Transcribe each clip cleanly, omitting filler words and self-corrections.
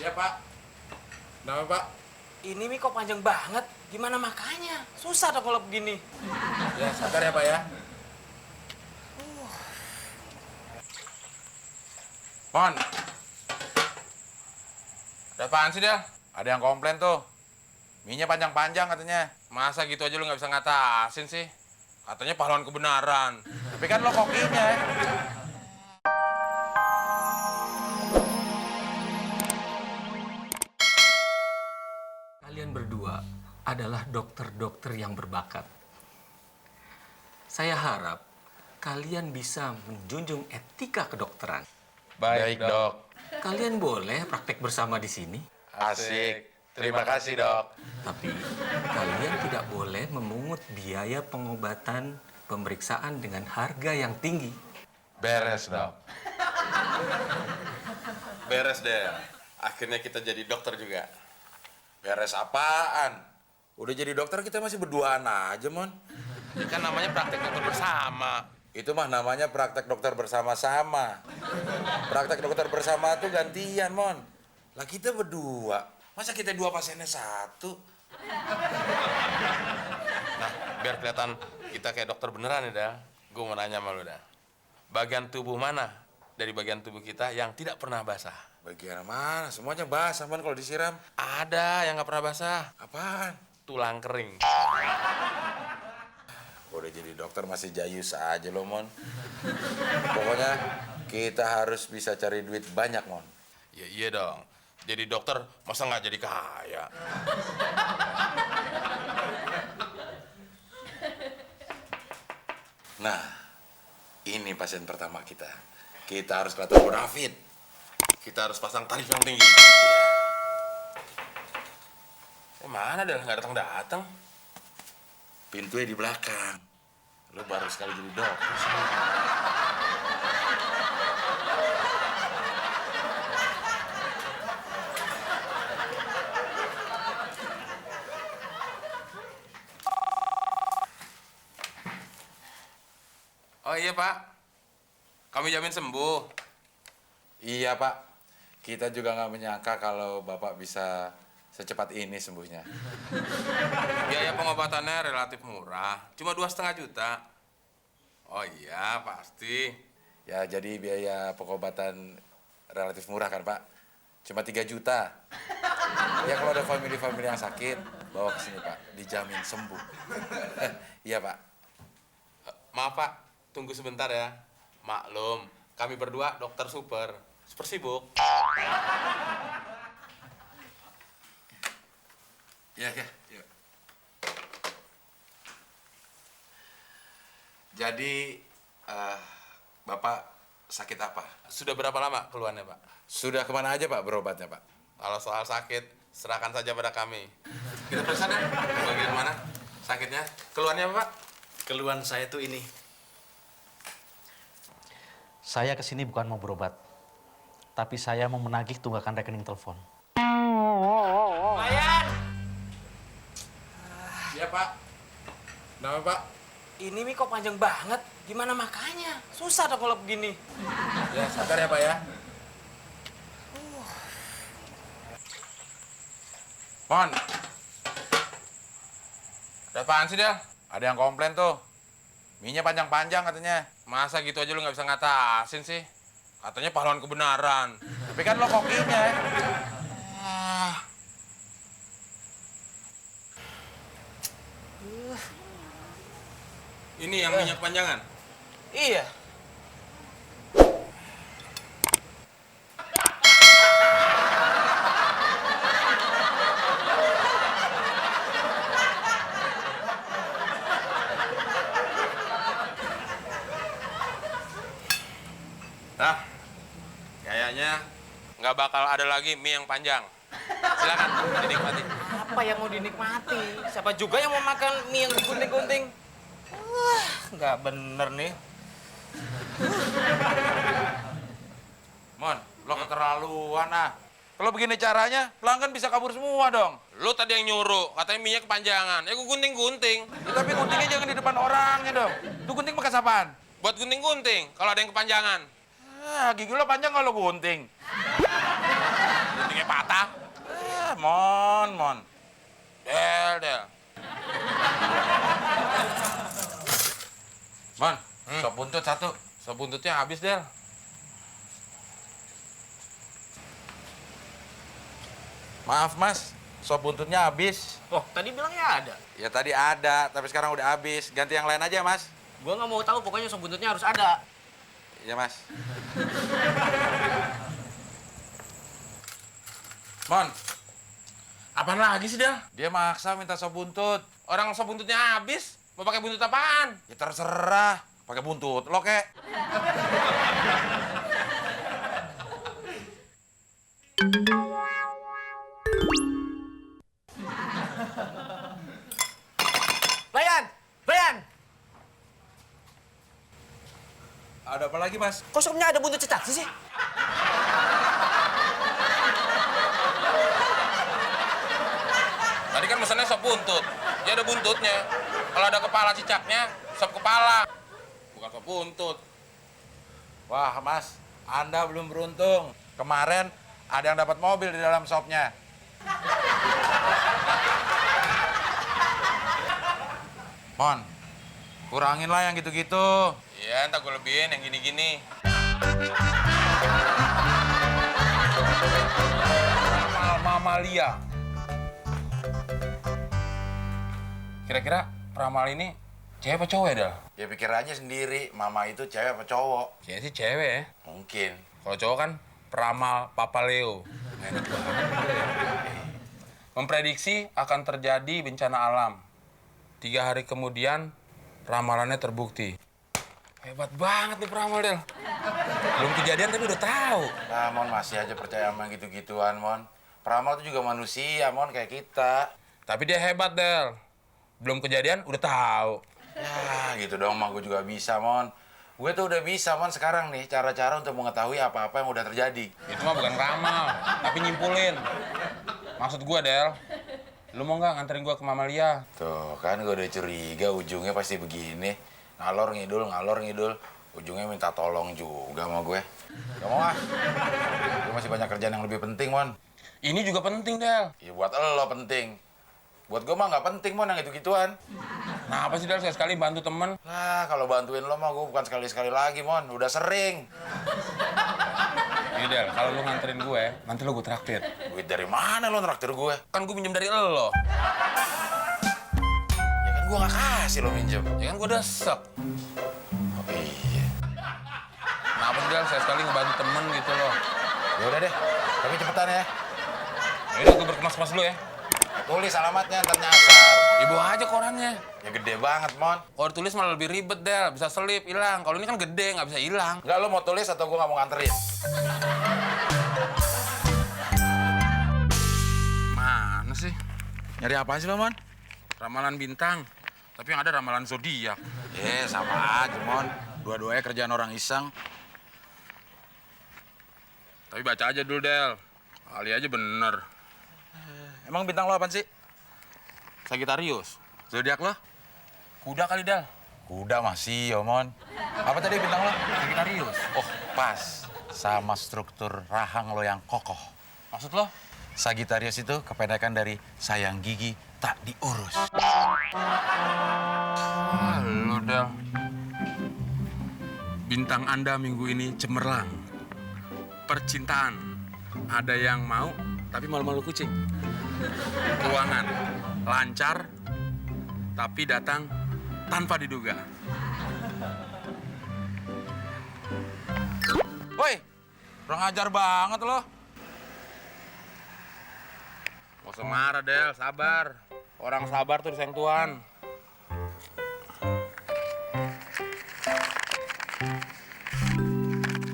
Iya, Pak. Kenapa, Pak? Ini mie kok panjang banget. Gimana makannya? Susah dong kalau begini. Ya, sabar ya, Pak ya. Mon. Ada apaan sih, Del? Ada yang komplain tuh. Mie-nya panjang-panjang katanya. Masa gitu aja lu nggak bisa ngatasin sih? Katanya pahlawan kebenaran. Tapi kan lo kokinya. Kalian berdua adalah dokter-dokter yang berbakat. Saya harap kalian bisa menjunjung etika kedokteran. Baik, Dok. Kalian boleh praktek bersama di sini, Asik. Terima kasih, Dok. tapi kalian tidak boleh memungut biaya pengobatan pemeriksaan dengan harga yang tinggi. Beres, Dok. Beres deh. Akhirnya kita jadi dokter juga. Beres apaan? Udah jadi dokter kita masih berduaan aja, Mon. Ini kan namanya praktek dokter bersama. Itu mah namanya praktek dokter bersama-sama. Praktek dokter bersama tuh gantian, Mon. Lah kita berdua. Masa kita dua pasiennya satu? Nah, biar kelihatan kita kayak dokter beneran ya, dah. Gue mau nanya sama lu, dah. Bagian tubuh mana dari bagian tubuh kita yang tidak pernah basah? Bagian mana? Semuanya basah, Mon, kalau disiram. Ada yang nggak pernah basah. Apaan? Tulang kering. Udah jadi dokter masih jayus aja lo, Mon. Pokoknya kita harus bisa cari duit banyak, Mon. Ya iya dong. Jadi dokter masa nggak jadi kaya? Nah, ini pasien pertama kita. Kita harus kelihatan bonafit. Kita harus pasang tarif yang tinggi. Mana dah nggak datang-datang? Pintunya di belakang. Lo baru sekali jadi dokter. Oh iya Pak, kami jamin sembuh. Iya, Pak. Kita juga nggak menyangka kalau Bapak bisa secepat ini sembuhnya. Biaya pengobatannya relatif murah, cuma 2,5 juta. Oh iya, pasti. Ya, jadi biaya pengobatan relatif murah kan, Pak? Cuma 3 juta. Ya, kalau ada famili-famili yang sakit, bawa ke sini, Pak. Dijamin sembuh. Iya, Pak. Maaf Pak, tunggu sebentar ya. Maklum, kami berdua dokter super sibuk. Ya, ya, ya. Jadi, Bapak sakit apa? Sudah berapa lama keluhannya Pak? Sudah kemana aja, Pak, berobatnya, Pak? Kalau soal sakit, serahkan saja pada kami. Kita periksa deh, bagian mana sakitnya. Keluhannya apa Pak? Keluhan saya tuh ini. Saya kesini bukan mau berobat, tapi saya mau menagih tunggakan rekening telepon. Lumayan. Iya, Pak. Kenapa, Pak? Ini mie kok panjang banget. Gimana makannya? Susah dong kalau begini. Ya, sabar ya, Pak ya. Mon. Ada apaan sih, Del? Ada yang komplain tuh. Mie-nya panjang-panjang katanya. Masa gitu aja lu nggak bisa ngatasin sih? Katanya pahlawan kebenaran. Tapi kan lo kokinya. Ini yang minyak panjangan. Iya. Nah, kayaknya nggak bakal ada lagi mie yang panjang. Silakan dinikmati. Apa yang mau dinikmati? Siapa juga yang mau makan mie yang digunting-gunting? Wah, nggak bener nih. Mon, lo keterlaluan ah. Kalau begini caranya, pelanggan bisa kabur semua dong. Lu tadi yang nyuruh, katanya mie-nya kepanjangan. Ya gue gunting-gunting. Ya, tapi guntingnya jangan di depan orangnya dong. Tuh gunting bekas apaan? Buat gunting-gunting, kalau ada yang kepanjangan. Ah, gigi lo panjang kalau gunting. Gunting kayak patah. Mon. Del. Mon, sop buntut satu. Sop buntutnya habis, Del. Maaf, Mas. Sop buntutnya habis. Oh, tadi bilangnya ada. Ya tadi ada, tapi sekarang udah habis. Ganti yang lain aja, Mas. Gua nggak mau tahu, pokoknya sop buntutnya harus ada. Iya, Mas. Mon, Apaan lagi sih, Del? dia maksa minta sop buntut. Orang sop buntutnya habis. Mau pakai buntut apaan? Ya terserah. Pakai buntut lo, kek. Brian! Ada apa lagi, Mas? Kok sopnya ada buntut cecak sih? Tadi kan pesannya sop buntut. Ya ada buntutnya. Kalau ada kepala cicaknya, sop kepala. Bukan sop buntut. Wah, Mas. Anda belum beruntung. Kemarin ada yang dapat mobil di dalam sopnya. Mon, kurangin lah yang gitu-gitu. Iya, entar gue lebihin yang gini-gini. Mamalia. Kira-kira peramal ini cewek apa cowok ya, Del? Ya pikir aja sendiri, mama itu cewek apa cowok? Kayaknya sih cewek ya. Mungkin. Kalau cowok kan peramal Papa Leo. Enak banget. Memprediksi akan terjadi bencana alam. 3 hari kemudian ramalannya terbukti. Hebat banget nih peramal, Del. Belum kejadian tapi udah tahu. Nah, Mon masih aja percaya sama gitu-gituan, Mon. Peramal itu juga manusia, Mon, kayak kita. Tapi dia hebat, Del. Belum kejadian udah tahu. Ya, gitu dong, mah gue juga bisa, Mon. Gue tuh udah bisa, Mon, sekarang nih, cara-cara untuk mengetahui apa-apa yang udah terjadi. Itu mah bukan ramal, tapi nyimpulin. Maksud gue, Del, lu mau nggak nganterin gue ke Mamalia? Tuh, kan gue udah curiga ujungnya pasti begini. Ngalor ngidul. Ujungnya minta tolong juga sama gue. Gak mau ah. Gue masih banyak kerjaan yang lebih penting, Mon. Ini juga penting, Del. Ya buat lo penting. Buat gue mah nggak penting, Mon, yang gitu-gituan. Nah, apa sih, Del? Sekali bantu temen. Lah, kalau bantuin lo mah gue bukan sekali-sekali lagi, Mon. Udah sering. Ini, Del, kalau lu nganterin gue, nanti lu gue traktir. Duit dari mana lo nraktir gue? Kan gue minjem dari lo. Ya kan gue nggak kasih lo minjem. Ya kan gue desek. Oh, iya. Nah, apa sih, Del? Sekali ngebantu temen gitu loh. Ya udah deh. Tapi cepetan ya. Yaudah, gue berkemas-kemas dulu ya. Tulis alamatnya, ntar nyasar. Ibu aja korannya. Ya gede banget, Mon. Kalau ditulis malah lebih ribet, Del. Bisa selip, hilang. Kalau ini kan gede, nggak bisa hilang. Enggak, lo mau tulis atau gue nggak mau nganterin? Mana sih? Nyari apaan sih lo, Mon? Ramalan bintang. Tapi yang ada ramalan zodiak. Sama aja, Mon. Dua-duanya kerjaan orang iseng. Tapi baca aja dulu, Del. Kali aja bener. Emang bintang lo apaan sih? Sagittarius. Zodiak lo? Kuda kali, Del. Kuda masih, Mon. Apa tadi bintang lo? Sagittarius. Oh, pas. Sama struktur rahang lo yang kokoh. Maksud lo? Sagittarius itu kependekan dari sayang gigi tak diurus. Halo, Del. Bintang Anda minggu ini cemerlang. Percintaan. Ada yang mau, tapi malu-malu kucing. Keuangan. Lancar, tapi datang tanpa diduga. Woi, kurang ajar banget lo. Gak usah marah, Del. Sabar. Orang sabar tuh disayang Tuhan.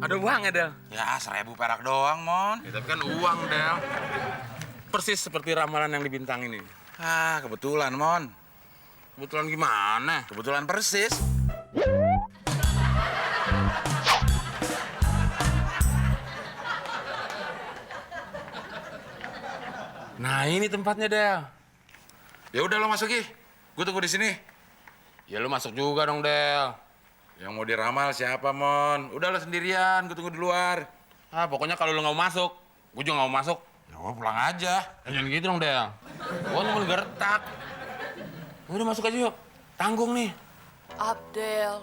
Ada uang ya, Del? Ya, 1.000 perak doang, Mon. Ya, tapi kan uang, Del. Persis seperti ramalan yang di bintang ini. Ah, kebetulan, Mon. Kebetulan gimana? Kebetulan persis. Nah, ini tempatnya, Del. Ya udah lo masuk, Gi. Gue tunggu di sini. Ya, lu masuk juga dong, Del. Yang mau diramal siapa, Mon? Udah lo sendirian, gue tunggu di luar. Ah, pokoknya kalau lu nggak mau masuk, gue juga nggak mau masuk. Ya udah pulang aja. Jangan gitu dong, Del. Gua mau gertak. Udah masuk aja yuk. Tanggung nih. Abdel.